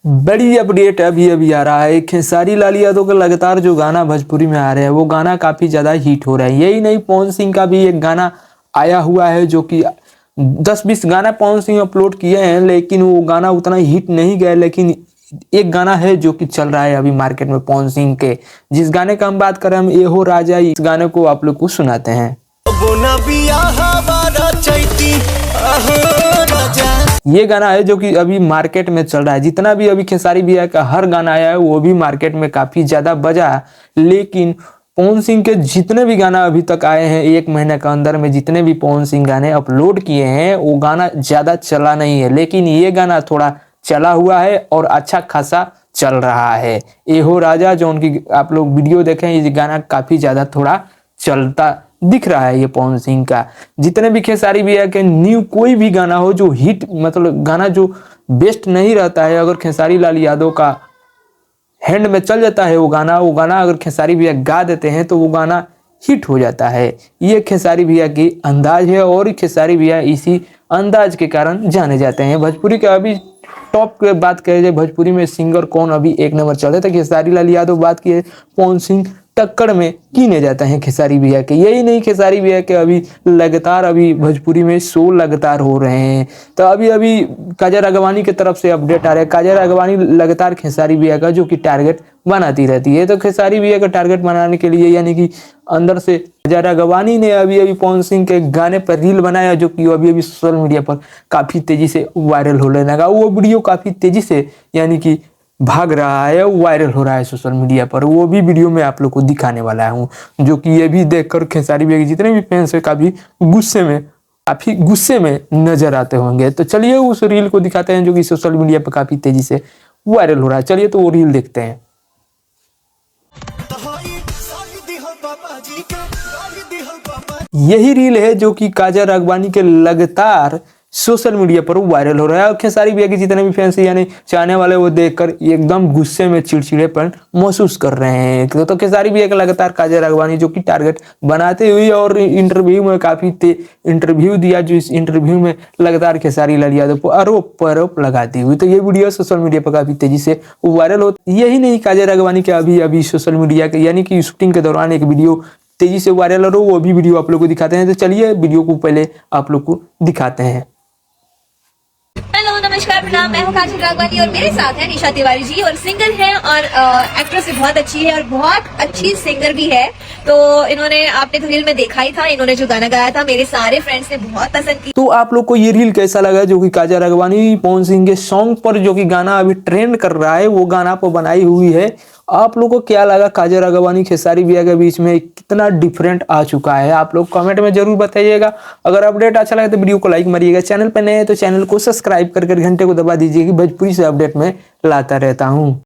बड़ी अपडेट अभी अभी आ रहा है। खेसारी लाल यादव का लगातार जो गाना भोजपुरी में आ रहे हैं वो गाना काफी ज्यादा हिट हो रहा है। यही नहीं, पवन सिंह का भी एक गाना आया हुआ है जो कि 10-20 गाना पवन सिंह अपलोड किए हैं, लेकिन वो गाना उतना हिट नहीं गया। लेकिन एक गाना है जो कि चल रहा है अभी मार्केट में पवन सिंह के, जिस गाने का हम बात करें हम ए हो राजा, इस गाने को आप लोग को सुनाते हैं। ये गाना है जो कि अभी मार्केट में चल रहा है। जितना भी अभी खेसारी भैया का हर गाना आया है वो भी मार्केट में काफी ज्यादा बजा, लेकिन पवन सिंह के जितने भी गाना अभी तक आए हैं, एक महीने के अंदर में जितने भी पवन सिंह गाने अपलोड किए हैं वो गाना ज्यादा चला नहीं है, लेकिन ये गाना थोड़ा चला हुआ है और अच्छा खासा चल रहा है। ए हो राजा जो उनकी आप लोग वीडियो देखें, ये गाना काफी ज्यादा थोड़ा चलता दिख रहा है। ये पवन सिंह का जितने भी खेसारी भैया के न्यू कोई भी गाना हो जो हिट, मतलब गाना जो बेस्ट नहीं रहता है, अगर खेसारी लाल यादव का हैंड में चल जाता है वो गाना अगर खेसारी भैया गा देते हैं तो वो गाना हिट हो जाता है। ये खेसारी भैया की अंदाज है और खेसारी भैया इसी अंदाज के कारण जाने जाते हैं। भोजपुरी का अभी टॉप की बात करें जाए, भोजपुरी में सिंगर कौन अभी एक नंबर चल रहे थे, खेसारी लाल यादव बात किए, पवन सिंह टक्कर में कीने जाते हैं खेसारी भैया के। यही नहीं, खेसारी भैया के अभी लगातार अभी भोजपुरी में शो लगातार हो रहे हैं। तो अभी काजल राघवानी की तरफ से अपडेट आ रहा है। काजल राघवानी लगातार खेसारी भैया का जो कि टारगेट बनाती रहती है, तो खेसारी भैया का टारगेट बनाने के लिए यानी कि अंदर से काजल राघवानी ने अभी पवन सिंह के गाने पर रील बनाया जो कि अभी सोशल मीडिया पर काफी तेजी से वायरल होने लगा। वो वीडियो काफी तेजी से यानी कि भाग रहा है, वायरल हो रहा है सोशल मीडिया पर। वो भी वीडियो में आप लोग को दिखाने वाला हूँ, जो कि ये भी देखकर खेसारी भैया के जितने भी फैंस है काफी गुस्से में नजर आते होंगे। तो चलिए उस रील को दिखाते हैं जो कि सोशल मीडिया पर काफी तेजी से वायरल हो रहा है। चलिए तो वो रील देखते हैं। यही रील है जो कि काजल राघवानी के लगातार सोशल मीडिया पर वायरल हो रहा है और खेसारी भैया के जितने भी फैंस यानी चाहने वाले वो देखकर एकदम गुस्से में चिड़चिड़ेपन महसूस कर रहे हैं। तो खेसारी भैया का लगातार काजल राघवानी जो कि टारगेट बनाते हुए और इंटरव्यू में काफी इंटरव्यू दिया, जो इस इंटरव्यू में लगातार खेसारी लाल यादव को आरोप लगाती हुई। तो ये वीडियो सोशल मीडिया पर काफी तेजी से वायरल हो। यही नहीं, काजल राघवानी के अभी सोशल मीडिया के यानी कि शूटिंग के दौरान एक वीडियो तेजी से वायरल हो, वो भी वीडियो आप लोग को दिखाते हैं। तो चलिए वीडियो को पहले आप लोग को दिखाते हैं। हेलो नमस्कार प्रणाम, मैं हूँ काजल राघवानी और मेरे साथ है निशा तिवारी जी, और सिंगर हैं और एक्ट्रेस भी बहुत अच्छी है और बहुत अच्छी सिंगर भी है। तो इन्होंने, आपने तो रील में देखा ही था, इन्होंने जो गाना गाया था मेरे सारे फ्रेंड्स ने बहुत पसंद की। तो आप लोग को ये रील कैसा लगा जो कि काजल राघवानी पवन सिंह के सॉन्ग पर जो कि गाना अभी ट्रेंड कर रहा है वो गाना पर बनाई हुई है? आप लोग को क्या लगा? काजल राघवानी खेसारी भैया के बीच में कितना डिफरेंट आ चुका है, आप लोग कमेंट में जरूर बताइएगा। अगर अपडेट अच्छा लगे तो वीडियो को लाइक मारिएगा, चैनल पर नए हैं तो चैनल को सब्सक्राइब करके घंटे को दबा दीजिए कि भोजपुरी से अपडेट में लाता रहता हूँ।